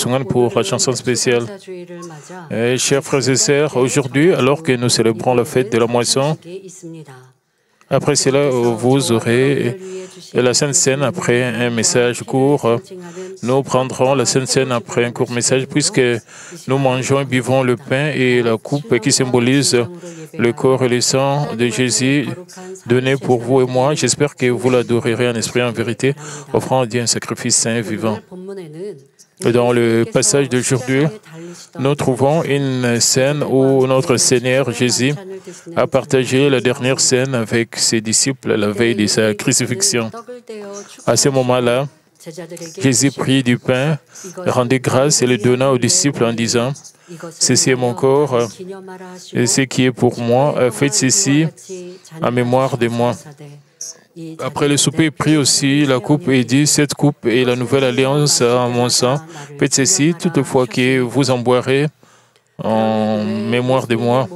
Sungan pour la chanson spéciale. Chers frères et sœurs, aujourd'hui, alors que nous célébrons la fête de la moisson, après cela, vous aurez la Sainte Seine après un message court. Nous prendrons la Sainte Seine après un court message puisque nous mangeons et buvons le pain et la coupe qui symbolise le corps et le sang de Jésus donné pour vous et moi. J'espère que vous l'adorerez en esprit et en vérité, offrant à Dieu un sacrifice saint et vivant. Dans le passage d'aujourd'hui, nous trouvons une scène où notre Seigneur Jésus a partagé la dernière scène avec ses disciples la veille de sa crucifixion. À ce moment-là, Jésus prit du pain, rendit grâce et le donna aux disciples en disant « Ceci est mon corps, et ce qui est pour moi, faites ceci en mémoire de moi. » Après le souper, il prit aussi la coupe et dit « Cette coupe est la nouvelle alliance en mon sang. Faites ceci toutefois que vous en boirez en mémoire de moi. »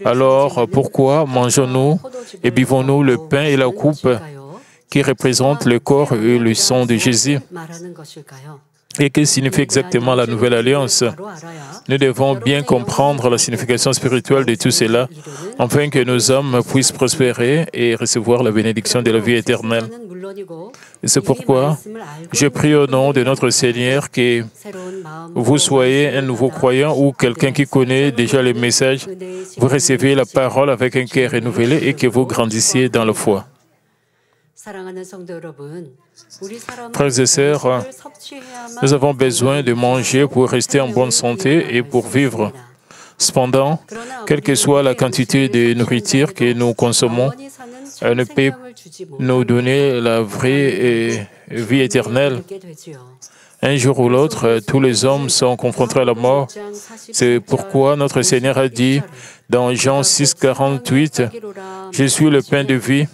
Alors, pourquoi mangeons-nous et buvons-nous le pain et la coupe qui représentent le corps et le sang de Jésus? Et que signifie exactement la nouvelle alliance? Nous devons bien comprendre la signification spirituelle de tout cela, afin que nos âmes puissent prospérer et recevoir la bénédiction de la vie éternelle. Et c'est pourquoi je prie au nom de notre Seigneur que vous soyez un nouveau croyant ou quelqu'un qui connaît déjà le message, vous recevez la parole avec un cœur renouvelé et que vous grandissiez dans la foi. Frères et sœurs, nous avons besoin de manger pour rester en bonne santé et pour vivre. Cependant, quelle que soit la quantité de nourriture que nous consommons, elle ne peut nous donner la vraie vie éternelle. Un jour ou l'autre, tous les hommes sont confrontés à la mort. C'est pourquoi notre Seigneur a dit dans Jean 6, 48, « Je suis le pain de vie. »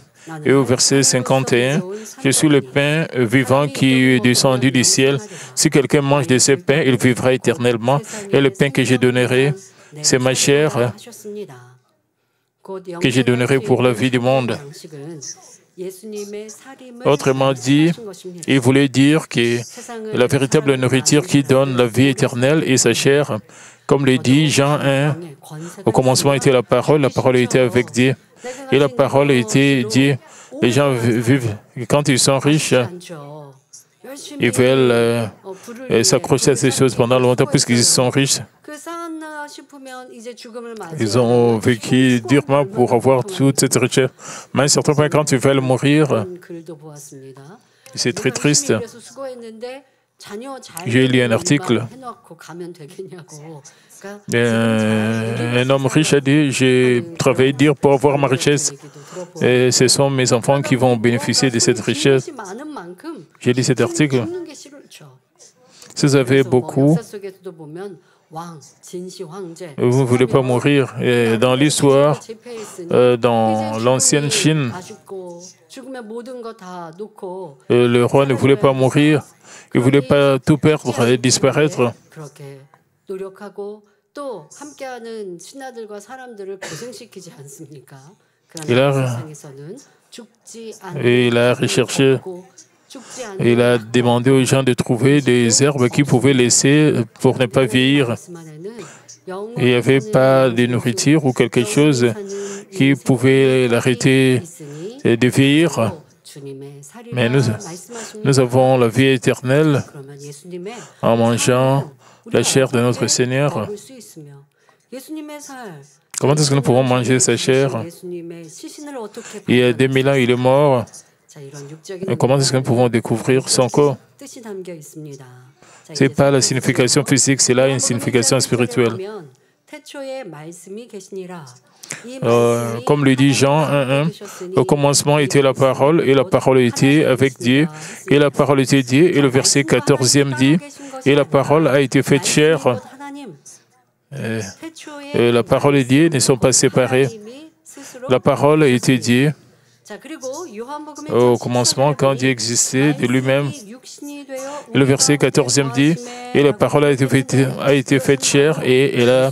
Et au verset 51, « Je suis le pain vivant qui est descendu du ciel. Si quelqu'un mange de ce pain, il vivra éternellement. Et le pain que je donnerai, c'est ma chair que je donnerai pour la vie du monde. » Autrement dit, il voulait dire que la véritable nourriture qui donne la vie éternelle est sa chair. Comme le dit Jean 1, au commencement était la parole était avec Dieu. Et la parole était Dieu. Les gens vivent, quand ils sont riches, ils veulent s'accrocher à ces choses pendant longtemps puisqu'ils sont riches. Ils ont vécu durement pour avoir toute cette richesse. Mais à un certain point, quand ils veulent mourir, c'est très triste. J'ai lu un article. Un homme riche a dit, j'ai travaillé dur pour avoir ma richesse et ce sont mes enfants qui vont bénéficier de cette richesse. J'ai lu cet article. Si vous avez beaucoup, vous ne voulez pas mourir. Et dans l'histoire, dans l'ancienne Chine, le roi ne voulait pas mourir. Il ne voulait pas tout perdre et disparaître. Il a recherché, il a demandé aux gens de trouver des herbes qu'ils pouvaient laisser pour ne pas vieillir. Il n'y avait pas de nourriture ou quelque chose qui pouvait l'arrêter de vieillir. Mais nous avons la vie éternelle en mangeant la chair de notre Seigneur. Comment est-ce que nous pouvons manger sa chair? Il y a 2000 ans, il est mort. Comment est-ce que nous pouvons découvrir son corps? Ce n'est pas la signification physique, c'est là une signification spirituelle. Comme le dit Jean 1.1, au commencement était la parole, et la parole était avec Dieu, et la parole était Dieu, et le verset 14e dit, et la parole a été faite chair. Et la parole et Dieu ne sont pas séparés. La parole était Dieu. Au commencement, quand Dieu existait de lui-même, le verset 14e dit, « Et la parole a été faite chair et elle a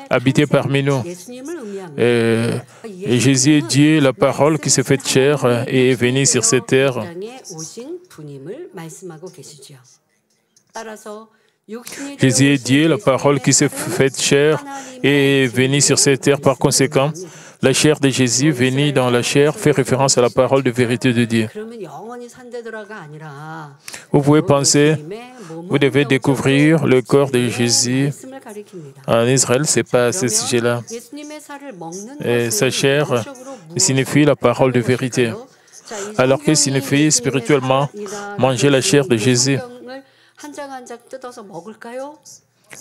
habité parmi nous. » Et Jésus est Dieu, la parole qui s'est faite chair et est venue sur cette terre. Jésus est Dieu, la parole qui s'est faite chair et est venue sur cette terre. Par conséquent, la chair de Jésus venue dans la chair fait référence à la parole de vérité de Dieu. Vous pouvez penser, vous devez découvrir le corps de Jésus en Israël, ce n'est pas à ce sujet-là. Et sa chair signifie la parole de vérité. Alors que signifie spirituellement manger la chair de Jésus?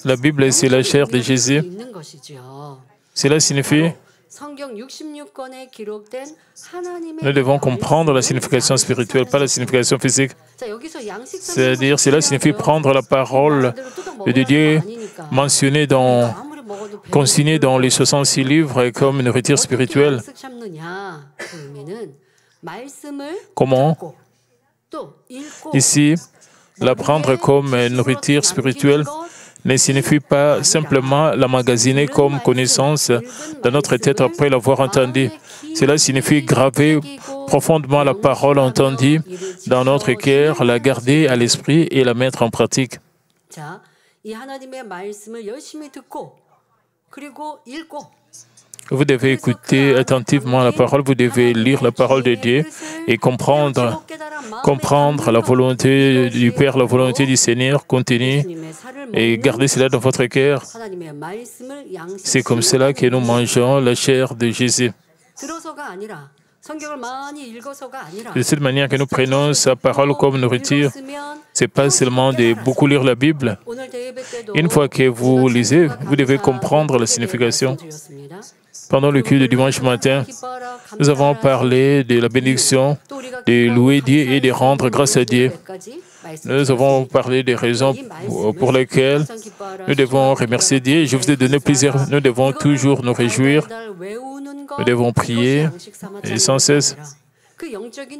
La Bible, c'est la chair de Jésus. Cela signifie, nous devons comprendre la signification spirituelle, pas la signification physique. C'est-à-dire, cela signifie prendre la parole de Dieu mentionnée consignée dans les 66 livres comme une nourriture spirituelle. Comment? Ici, la prendre comme une nourriture spirituelle ne signifie pas simplement l'emmagasiner comme connaissance dans notre tête après l'avoir entendue. Cela signifie graver profondément la parole entendue dans notre cœur, la garder à l'esprit et la mettre en pratique. Vous devez écouter attentivement la parole, vous devez lire la parole de Dieu et comprendre la volonté du Père, la volonté du Seigneur contenue et garder cela dans votre cœur. C'est comme cela que nous mangeons la chair de Jésus. De cette manière que nous prenons sa parole comme nourriture, ce n'est pas seulement de beaucoup lire la Bible. Une fois que vous lisez, vous devez comprendre la signification. Pendant le culte de dimanche matin, nous avons parlé de la bénédiction, de louer Dieu et de rendre grâce à Dieu. Nous avons parlé des raisons pour lesquelles nous devons remercier Dieu. Je vous ai donné plusieurs. Nous devons toujours nous réjouir. Nous devons prier et sans cesse.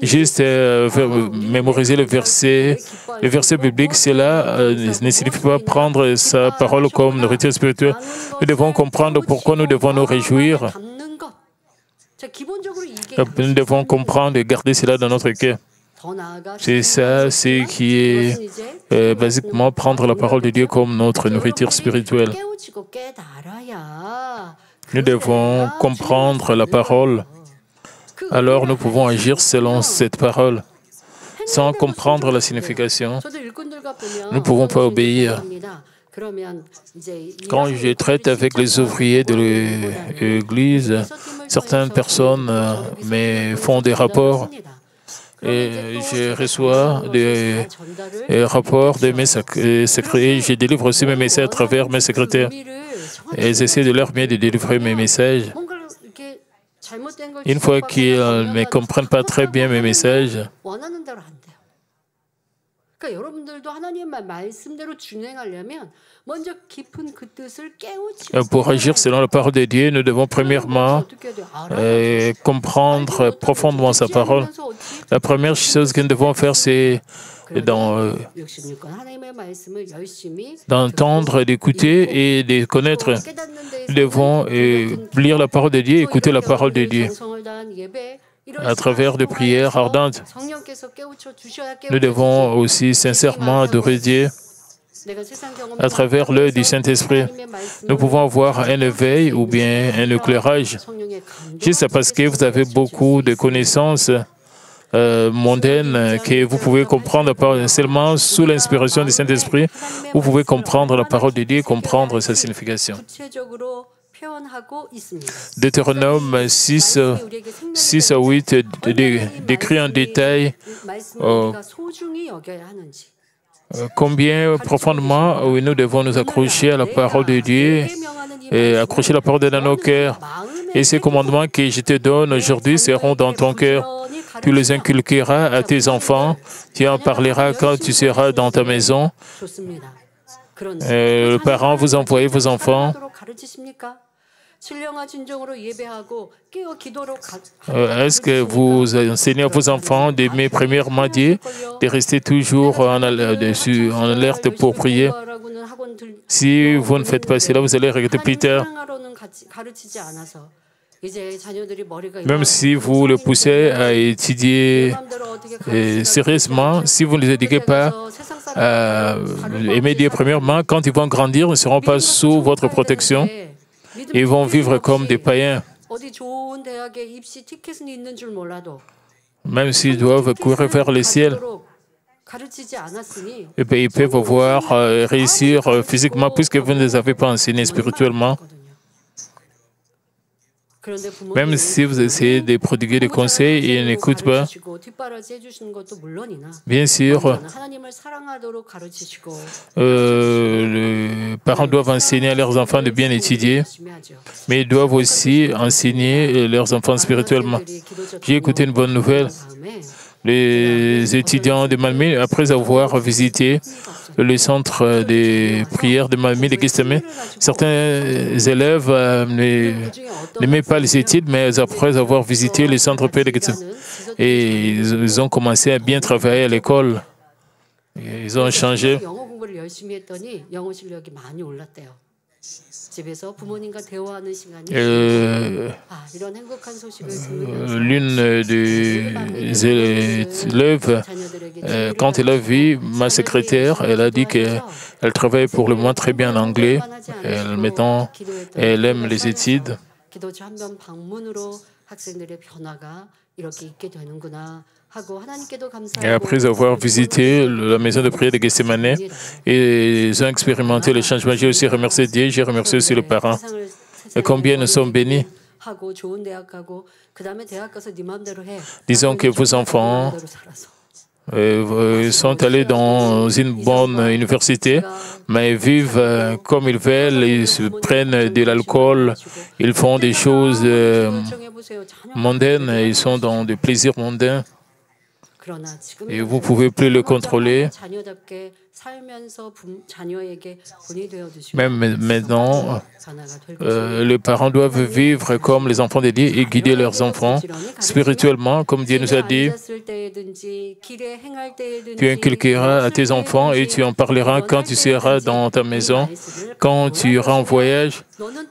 Juste mémoriser le verset. Le verset biblique, cela ne signifie pas prendre sa parole comme nourriture spirituelle. Nous devons comprendre pourquoi nous devons nous réjouir. Nous devons comprendre et garder cela dans notre cœur. C'est ça, c'est qui est basiquement prendre la parole de Dieu comme notre nourriture spirituelle. Nous devons comprendre la parole. Alors nous pouvons agir selon cette parole. Sans comprendre la signification, nous ne pouvons pas obéir. Quand je traite avec les ouvriers de l'Église, certaines personnes me font des rapports et je reçois des rapports de mes secrétaires. Je délivre aussi mes messages à travers mes secrétaires. Et j'essaie de leur bien de délivrer mes messages. Une fois qu'ils ne comprennent pas très bien mes messages, pour agir selon la parole de Dieu, nous devons premièrement comprendre profondément sa parole. La première chose que nous devons faire, c'est d'entendre, d'écouter et de connaître. Nous devons lire la parole de Dieu, écouter la parole de Dieu à travers des prières ardentes. Nous devons aussi sincèrement adorer Dieu à travers l'œil du Saint-Esprit. Nous pouvons avoir un éveil ou bien un éclairage, juste parce que vous avez beaucoup de connaissances mondaines que vous pouvez comprendre seulement sous l'inspiration du Saint-Esprit. Vous pouvez comprendre la parole de Dieu et comprendre sa signification. Deutéronome 6 à 8 décrit en détail combien profondément nous devons nous accrocher à la parole de Dieu et accrocher la parole de Dieu dans nos cœurs. Et ces commandements que je te donne aujourd'hui seront dans ton cœur. Tu les inculqueras à tes enfants, tu en parleras quand tu seras dans ta maison. Les parents, vous envoyez vos enfants. Est-ce que vous enseignez à vos enfants d'aimer premièrement Dieu, de rester toujours en alerte pour prier? Si vous ne faites pas cela, vous allez regretter plus tard. Même si vous le poussez à étudier sérieusement, si vous ne les éduquez pas à aimer Dieu premièrement, quand ils vont grandir, ils ne seront pas sous votre protection. Ils vont vivre comme des païens. Même s'ils doivent courir vers le ciel. Et puis, ils peuvent voir réussir physiquement puisque vous ne les avez pas enseignés spirituellement. Même si vous essayez de prodiguer des conseils, ils n'écoutent pas. Bien sûr, les parents doivent enseigner à leurs enfants de bien étudier, mais ils doivent aussi enseigner leurs enfants spirituellement. J'ai écouté une bonne nouvelle. Les étudiants de Malmö, après avoir visité le centre de prière de Malmö, de Gethsemane, certains élèves n'aimaient pas les études, mais après avoir visité le centre prière de Gethsemane, et ils ont commencé à bien travailler à l'école. Ils ont changé. L'une des élèves, quand elle a vu ma secrétaire, elle a dit qu'elle travaille pour le moment très bien en anglais. Maintenant, elle aime les études. Et après avoir visité la maison de prière de Gethsemane, ils ont expérimenté le changement. J'ai aussi remercié Dieu, j'ai remercié aussi les parents. Et combien nous sommes bénis. Disons que vos enfants sont allés dans une bonne université, mais ils vivent comme ils veulent, ils se prennent de l'alcool, ils font des choses mondaines, ils sont dans des plaisirs mondains. Et vous ne pouvez plus le contrôler. Même maintenant, les parents doivent vivre comme les enfants de Dieu et guider leurs enfants spirituellement, comme Dieu nous a dit. Tu inculqueras à tes enfants et tu en parleras quand tu seras dans ta maison, quand tu iras en voyage,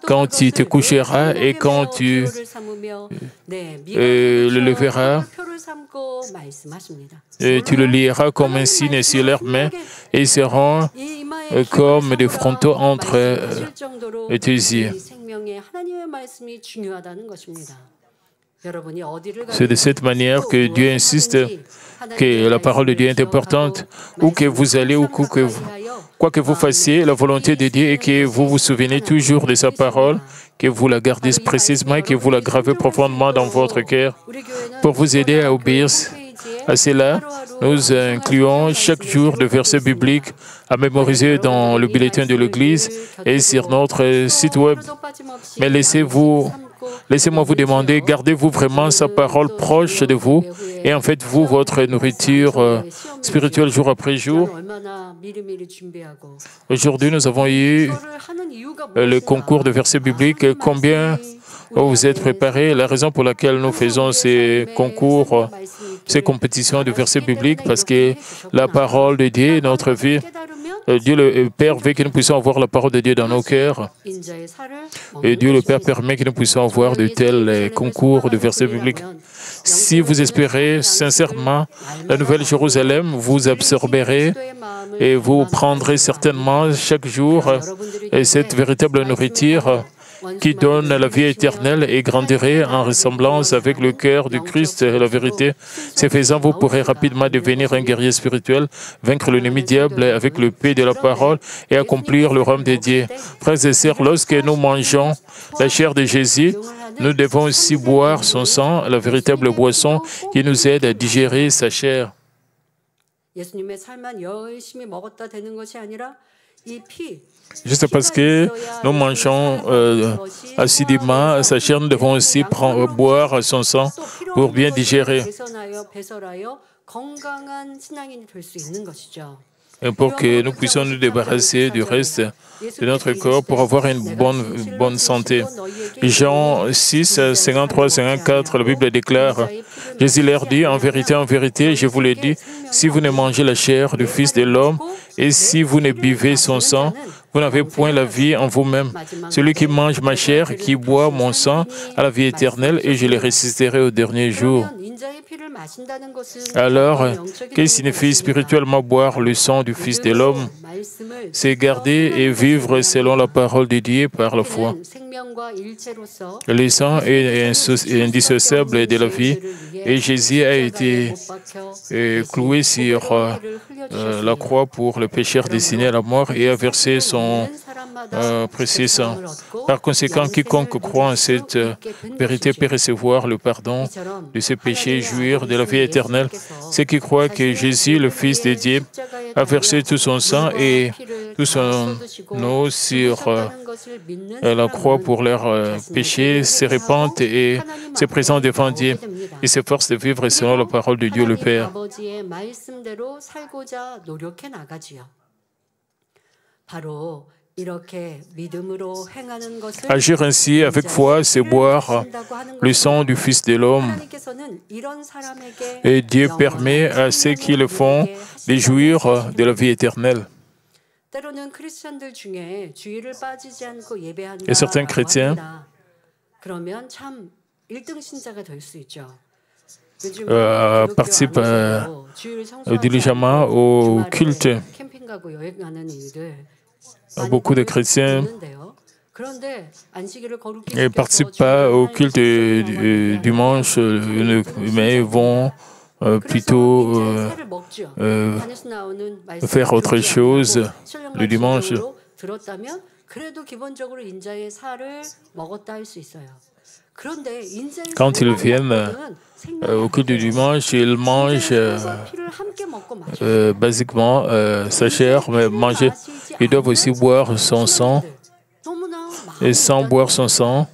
quand tu te coucheras et quand tu le leveras. Et tu le liras comme un signe sur leurs mains et ils seront comme des frontaux entre tes yeux. C'est de cette manière que Dieu insiste que la parole de Dieu est importante. Où que vous allez, ou quoi que vous fassiez, la volonté de Dieu est que vous vous souvenez toujours de sa parole, que vous la gardez précisément et que vous la gravez profondément dans votre cœur pour vous aider à obéir à cela. Nous incluons chaque jour des versets bibliques à mémoriser dans le bulletin de l'Église et sur notre site web. Mais laissez-moi vous demander, gardez-vous vraiment sa parole proche de vous et en faites-vous votre nourriture spirituelle jour après jour. Aujourd'hui, nous avons eu le concours de versets bibliques. Combien vous êtes préparés? La raison pour laquelle nous faisons ces concours, ces compétitions de versets bibliques, parce que la parole de Dieu est notre vie. Dieu le Père veut que nous puissions avoir la parole de Dieu dans nos cœurs. Et Dieu le Père permet que nous puissions avoir de tels concours de versets bibliques. Si vous espérez sincèrement la Nouvelle Jérusalem, vous absorberez et vous prendrez certainement chaque jour cette véritable nourriture qui donne la vie éternelle et grandirez en ressemblance avec le cœur du Christ et la vérité. Ce faisant, vous pourrez rapidement devenir un guerrier spirituel, vaincre l'ennemi diable avec le paix de la parole et accomplir le royaume de Dieu. Frères et sœurs, lorsque nous mangeons la chair de Jésus, nous devons aussi boire son sang, la véritable boisson qui nous aide à digérer sa chair. Juste parce que nous mangeons assidûment sa chair, nous devons aussi boire son sang pour bien digérer. Et pour que nous puissions nous débarrasser du reste de notre corps pour avoir une bonne santé. Jean 6, 53, 54, la Bible déclare, Jésus leur dit, en vérité, je vous le dis, si vous ne mangez la chair du Fils de l'homme et si vous ne buvez son sang, vous n'avez point la vie en vous-même. Celui qui mange ma chair et qui boit mon sang a la vie éternelle, et je les ressusciterai au dernier jour. Alors, que signifie spirituellement boire le sang du Fils de l'homme? C'est garder et vivre selon la parole de Dieu par la foi. Le sang est indissociable de la vie, et Jésus a été cloué sur la croix pour le pécheur destiné à la mort et a versé son précieux sang. Par conséquent, quiconque croit en cette vérité peut recevoir le pardon de ses péchés et jouir de la vie éternelle. Ceux qui croient que Jésus, le Fils de Dieu, a versé tout son sang et tout son eau sur la croix pour leurs péchés, se répandent et se présentent devant Dieu et s'efforcent de vivre selon la parole de Dieu le Père. Agir ainsi avec foi, c'est boire le sang du Fils de l'homme. Et Dieu permet à ceux qui le font de jouir de la vie éternelle. Et certains chrétiens participent diligemment au culte. Beaucoup de chrétiens ne participent pas au culte du dimanche, mais vont plutôt faire autre chose le dimanche. Quand ils viennent au culte du dimanche, ils mangent basiquement sa chair, mais manger. Ils doivent aussi boire son sang. Et sans boire son sang,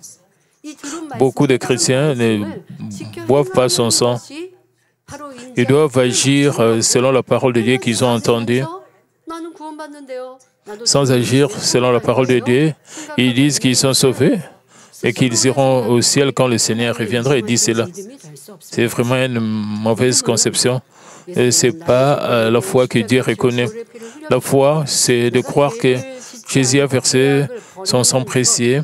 beaucoup de chrétiens ne boivent pas son sang. Ils doivent agir selon la parole de Dieu qu'ils ont entendue. Sans agir selon la parole de Dieu, ils disent qu'ils sont sauvés et qu'ils iront au ciel quand le Seigneur reviendra. Ils disent cela. C'est vraiment une mauvaise conception. Et ce n'est pas la foi que Dieu reconnaît. La foi, c'est de croire que Jésus a versé son sang précieux.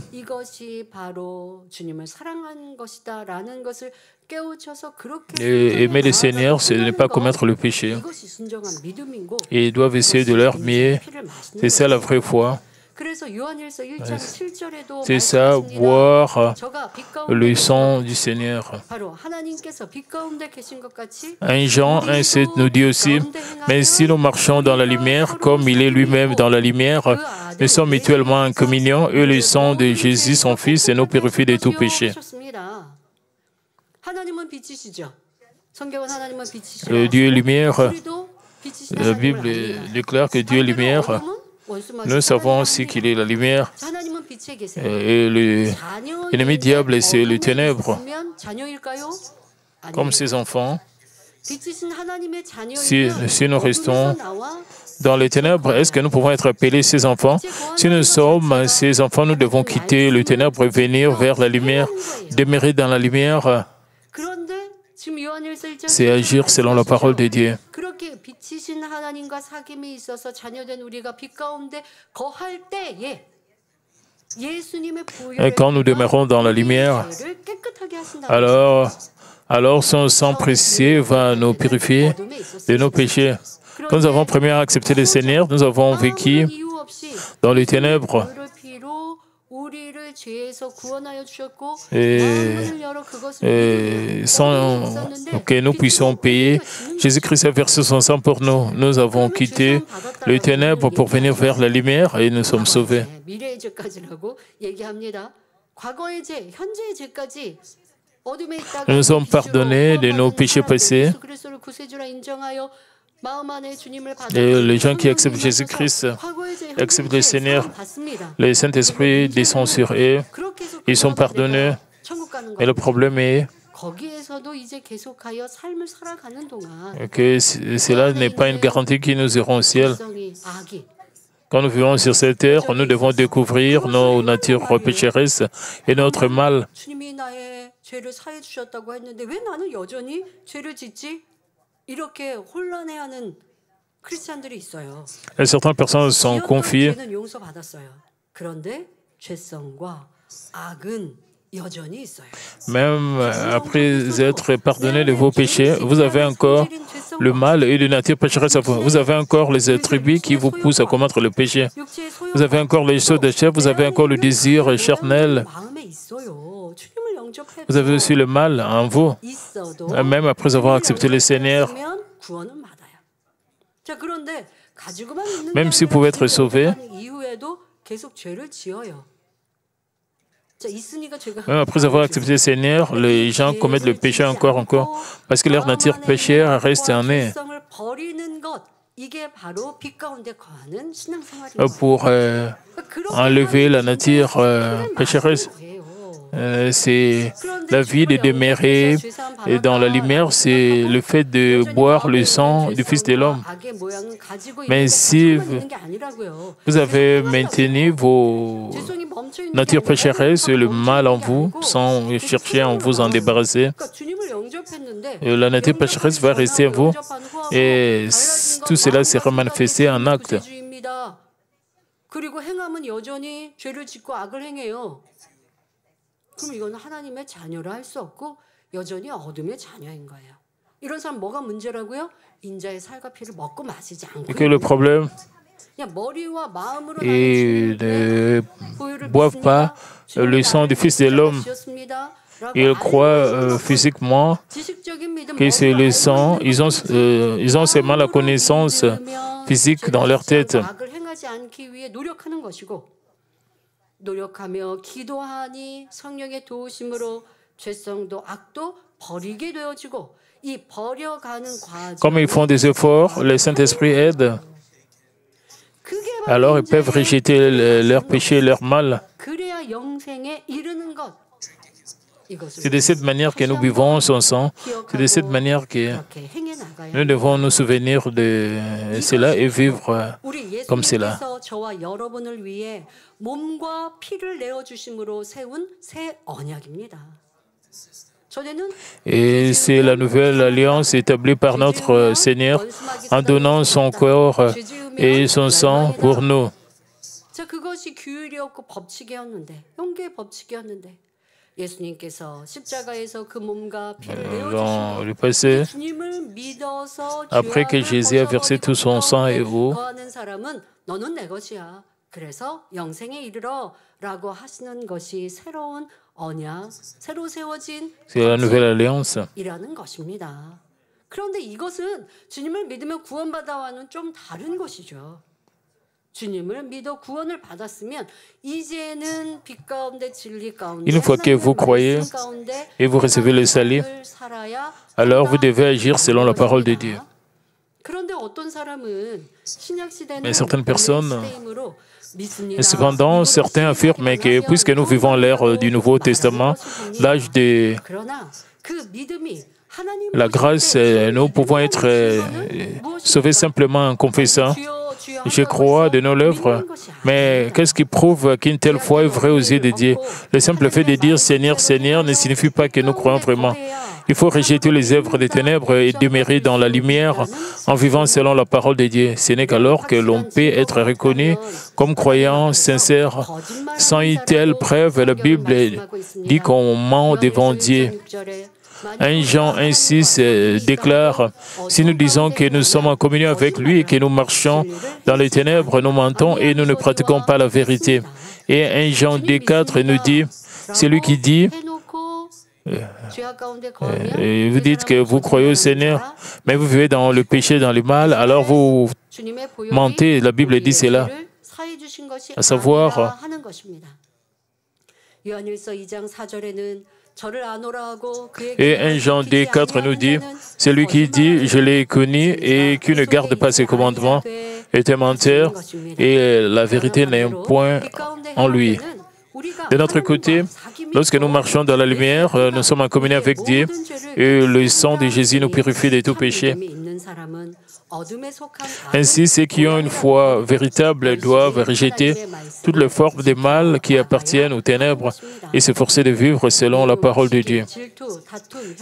Et aimer le Seigneur, ce n'est pas commettre le péché. Et ils doivent essayer de leur mieux. C'est ça la vraie foi. C'est ça, boire le sang du Seigneur. 1 Jean 1,7 nous dit aussi, « Mais si nous marchons dans la lumière, comme il est lui-même dans la lumière, nous sommes mutuellement en communion, et le sang de Jésus, son Fils, nous purifie de tout péché. » Le Dieu est lumière. La Bible déclare que Dieu est lumière. Nous savons aussi qu'il est la lumière. Et l'ennemi diable, c'est les ténèbres. Comme ses enfants, si nous restons dans les ténèbres, est-ce que nous pouvons être appelés ses enfants? Si nous sommes ses enfants, nous devons quitter les ténèbres et venir vers la lumière, demeurer dans la lumière. C'est agir selon la parole de Dieu. Et quand nous demeurons dans la lumière, alors son sang précieux va nous purifier de nos péchés. Quand nous avons premièrement accepté le Seigneur, nous avons vécu dans les ténèbres. Et sans que nous puissions payer, Jésus-Christ a versé son sang pour nous. Nous avons quitté les ténèbres pour venir vers la lumière et nous sommes sauvés. Nous sommes pardonnés de nos péchés passés. Et les gens qui acceptent Jésus-Christ, acceptent le Seigneur, le Saint-Esprit descend sur eux, ils sont pardonnés. Et le problème est que cela n'est pas une garantie que nous irons au ciel. Quand nous vivons sur cette terre, nous devons découvrir nos natures pécheresses et notre mal. Et certaines personnes sont confiées. Même après être pardonné de vos péchés, vous avez encore le mal et de nature pécheresse à vous. Vous avez encore les attributs qui vous poussent à commettre le péché. Vous avez encore les choses de chair, vous avez encore le désir charnel. Vous avez aussi le mal en vous, même après avoir accepté le Seigneur. Même si vous pouvez être sauvé, même après avoir accepté le Seigneur, les gens commettent le péché encore, parce que leur nature péchère reste en eux. Pour enlever la nature pécheresse, c'est la vie de demeurer et dans la lumière, c'est le fait de boire le sang du Fils de l'homme. Mais si vous avez maintenu vos natures pécheresses et le mal en vous, sans chercher à vous en débarrasser, la nature pécheresse va rester en vous et tout cela sera manifesté en acte. Et que le problème, ils ne boivent pas le sang du Fils de l'homme. Ils croient physiquement que c'est le sang. Ils ont seulement la connaissance physique dans leur tête. Comme ils font des efforts, le Saint-Esprit aide. Alors ils peuvent rejeter leur péché et leur mal. C'est de cette manière que nous vivons son sang. C'est de cette manière que nous devons nous souvenir de cela et vivre comme cela. Et c'est la nouvelle alliance établie par notre Seigneur en donnant son corps et son sang pour nous. Dans le passé, après que Jésus a versé tout son sang et vous, c'est la nouvelle alliance. Une fois que vous croyez et vous recevez le salut, alors vous devez agir selon la parole de Dieu. Mais certaines personnes, et cependant, certains affirment que puisque nous vivons l'ère du Nouveau Testament, l'âge de la grâce, nous pouvons être sauvés simplement en confessant. Je crois de nos œuvres, mais qu'est-ce qui prouve qu'une telle foi est vraie aux yeux de Dieu? Le simple fait de dire Seigneur, Seigneur ne signifie pas que nous croyons vraiment. Il faut rejeter les œuvres des ténèbres et demeurer dans la lumière en vivant selon la parole de Dieu. Ce n'est qu'alors que l'on peut être reconnu comme croyant sincère. Sans une telle preuve, la Bible dit qu'on ment devant Dieu. 1 Jean 1,6 déclare « Si nous disons que nous sommes en communion avec lui et que nous marchons dans les ténèbres, nous mentons et nous ne pratiquons pas la vérité. » Et 1 Jean 2,4 nous dit « Celui qui dit vous dites que vous croyez au Seigneur, mais vous vivez dans le péché, dans le mal, alors vous mentez. » La Bible dit cela, à savoir, et 1 Jean 2,4 nous dit, « Celui qui dit, je l'ai connu et qui ne garde pas ses commandements est un menteur et la vérité n'est point en lui. » De notre côté, lorsque nous marchons dans la lumière, nous sommes en communion avec Dieu et le sang de Jésus nous purifie de tout péché. Ainsi, ceux qui ont une foi véritable doivent rejeter toutes les formes de mal qui appartiennent aux ténèbres et s'efforcer de vivre selon la parole de Dieu.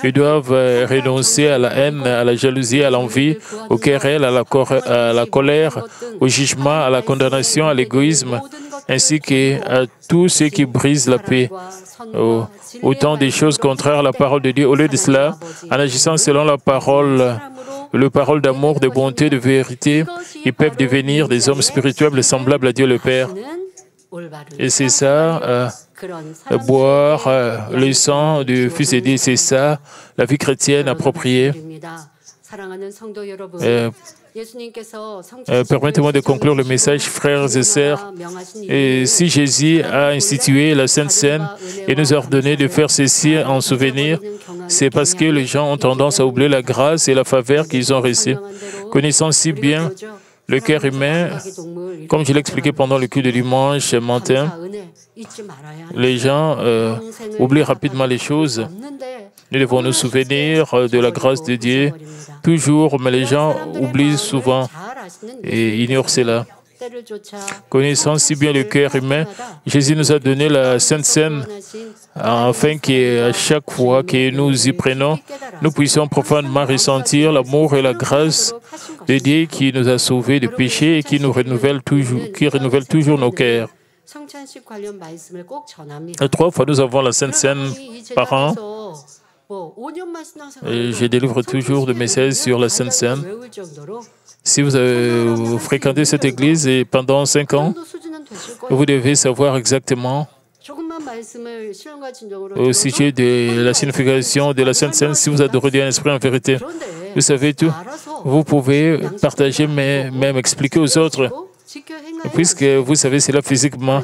Ils doivent renoncer à la haine, à la jalousie, à l'envie, aux querelles, à la colère, au jugement, à la condamnation, à l'égoïsme, ainsi qu'à tous ceux qui brisent la paix. Autant de choses contraires à la parole de Dieu. Au lieu de cela, en agissant selon la parole, le parole d'amour, de bonté, de vérité, ils peuvent devenir des hommes spirituels semblables à Dieu le Père. Et c'est ça, boire le sang du Fils de Dieu, c'est ça, la vie chrétienne appropriée. Permettez-moi de conclure le message, frères et sœurs. Et si Jésus a institué la Sainte Seine et nous a ordonné de faire ceci en souvenir, c'est parce que les gens ont tendance à oublier la grâce et la faveur qu'ils ont reçue. Connaissant si bien le cœur humain, comme je l'ai expliqué pendant le culte de dimanche matin, les gens oublient rapidement les choses. Nous devons nous souvenir de la grâce de Dieu toujours, mais les gens oublient souvent et ignorent cela. Connaissant si bien le cœur humain, Jésus nous a donné la Sainte Seine afin qu'à chaque fois que nous y prenons, nous puissions profondément ressentir l'amour et la grâce de Dieu qui nous a sauvés du péché et qui nous renouvelle toujours nos cœurs. 3 fois, nous avons la Sainte Seine par an. Je délivre toujours des messages sur la Sainte Seine. Si vous avez fréquenté cette église et pendant 5 ans, vous devez savoir exactement au sujet de la signification de la Sainte Seine si vous adorez Dieu en esprit en vérité. Vous savez tout. Vous pouvez partager, mais même expliquer aux autres. Puisque vous savez cela physiquement.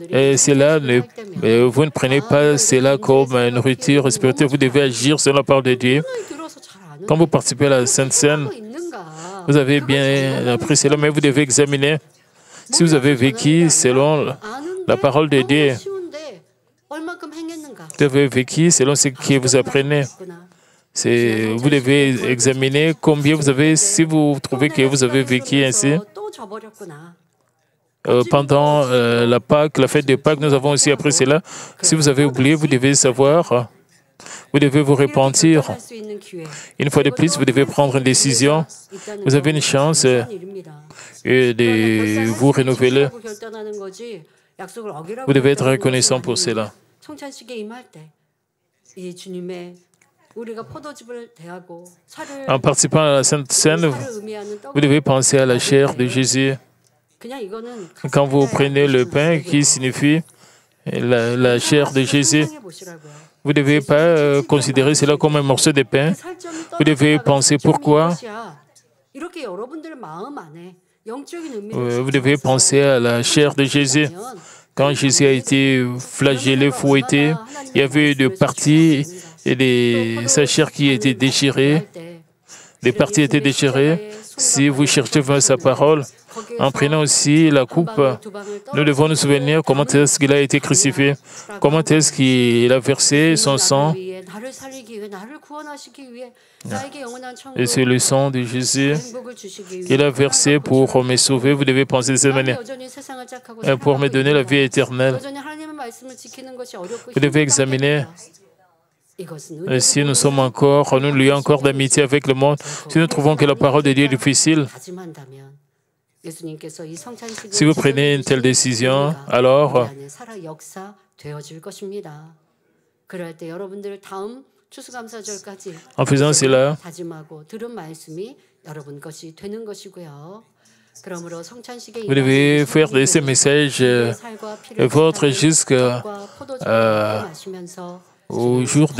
Et cela, vous ne prenez pas cela comme une nourriture spirituelle. Vous devez agir selon la parole de Dieu. Quand vous participez à la Sainte Seine, vous avez bien appris cela, mais vous devez examiner si vous avez vécu selon la parole de Dieu. Vous avez vécu selon ce que vous apprenez. Vous devez examiner combien vous avez, si vous trouvez que vous avez vécu ainsi. Pendant la Pâque, la fête de Pâques, nous avons aussi appris cela. Si vous avez oublié, vous devez savoir, vous devez vous repentir. Une fois de plus, vous devez prendre une décision. Vous avez une chance de vous renouveler. Vous devez être reconnaissant pour cela. En participant à la Sainte Seine, vous devez penser à la chair de Jésus. Quand vous prenez le pain qui signifie la chair de Jésus, vous ne devez pas considérer cela comme un morceau de pain. Vous devez penser pourquoi. Vous devez penser à la chair de Jésus. Quand Jésus a été flagellé, fouetté, il y avait des parties et sa chair qui était déchirée. Les parties étaient déchirées. Si vous cherchez vers sa parole, en prenant aussi la coupe, nous devons nous souvenir comment est-ce qu'il a été crucifié, comment est-ce qu'il a versé son sang. Et c'est le sang de Jésus qu'il a versé pour me sauver. Vous devez penser de cette manière. Pour me donner la vie éternelle. Vous devez examiner si nous sommes encore, nous lions encore d'amitié avec le monde, si nous trouvons que la parole de Dieu est difficile. Si vous prenez une telle décision, alors en faisant cela, vous devez faire de ces messages votre jusqu'au jour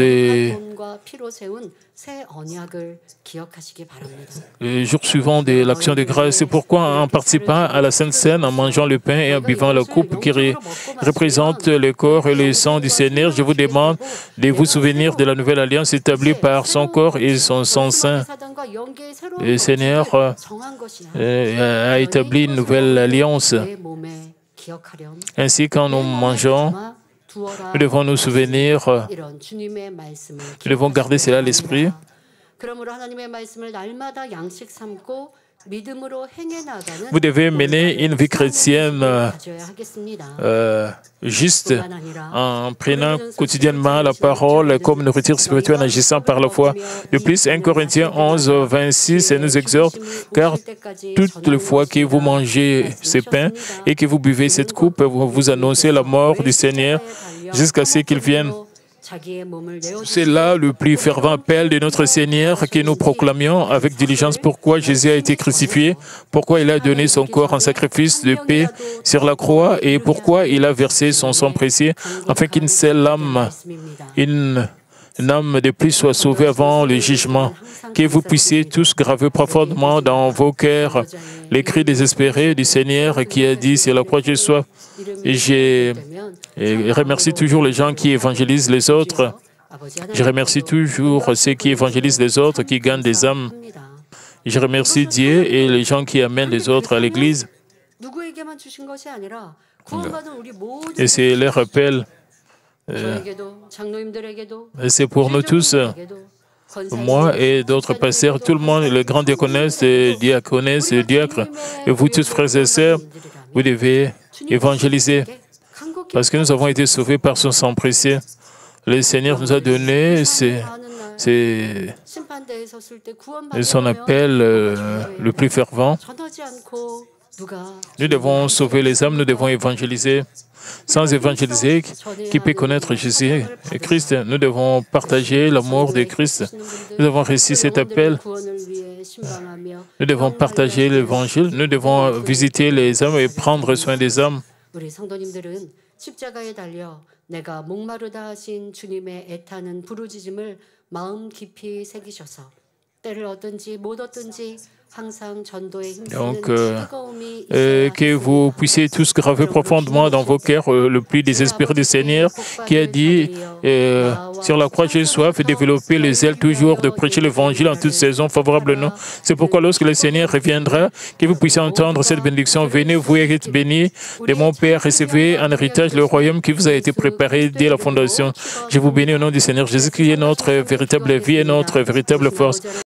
le jour suivant de l'action de grâce. C'est pourquoi, en participant à la Sainte Seine, en mangeant le pain et en buvant la coupe qui représente le corps et le sang du Seigneur, je vous demande de vous souvenir de la nouvelle alliance établie par son corps et son sang saint. Le Seigneur a établi une nouvelle alliance. Ainsi, quand nous mangeons, nous devons nous souvenir, nous devons garder cela à l'esprit. Vous devez mener une vie chrétienne juste en prenant quotidiennement la parole comme nourriture spirituelle en agissant par la foi. De plus, 1 Corinthiens 11, 26 nous exhorte, car toutes les fois que vous mangez ce pain et que vous buvez cette coupe, vous annoncez la mort du Seigneur jusqu'à ce qu'il vienne. C'est là le plus fervent appel de notre Seigneur que nous proclamions avec diligence pourquoi Jésus a été crucifié, pourquoi il a donné son corps en sacrifice de paix sur la croix et pourquoi il a versé son sang précieux afin qu'une seule âme, une âme de plus soit sauvée avant le jugement. Que vous puissiez tous graver profondément dans vos cœurs les cris désespérés du Seigneur qui a dit sur la croix de soif. Je remercie toujours les gens qui évangélisent les autres. Je remercie toujours ceux qui évangélisent les autres, qui gagnent des âmes. Je remercie Dieu et les gens qui amènent les autres à l'Église. Et c'est leur appel. C'est pour nous tous. Moi et d'autres pasteurs, tout le monde, les grands diaconesses, diacres, et vous tous, frères et sœurs, vous devez évangéliser. Parce que nous avons été sauvés par son sang précieux. Le Seigneur nous a donné son appel le plus fervent. Nous devons sauver les âmes, nous devons évangéliser. Sans évangéliser, qui peut connaître Jésus et Christ? Nous devons partager l'amour de Christ. Nous devons réussir cet appel. Nous devons partager l'Évangile. Nous devons visiter les âmes et prendre soin des âmes. Donc, que vous puissiez tous graver profondément dans vos cœurs le plus désespéré du Seigneur qui a dit sur la croix, j'ai soif et développer le zèle toujours de prêcher l'Évangile en toute saison favorablement. C'est pourquoi lorsque le Seigneur reviendra, que vous puissiez entendre cette bénédiction. Venez, vous êtes bénis de mon Père, recevez en héritage le royaume qui vous a été préparé dès la fondation. Je vous bénis au nom du Seigneur Jésus qui est notre véritable vie et notre véritable force.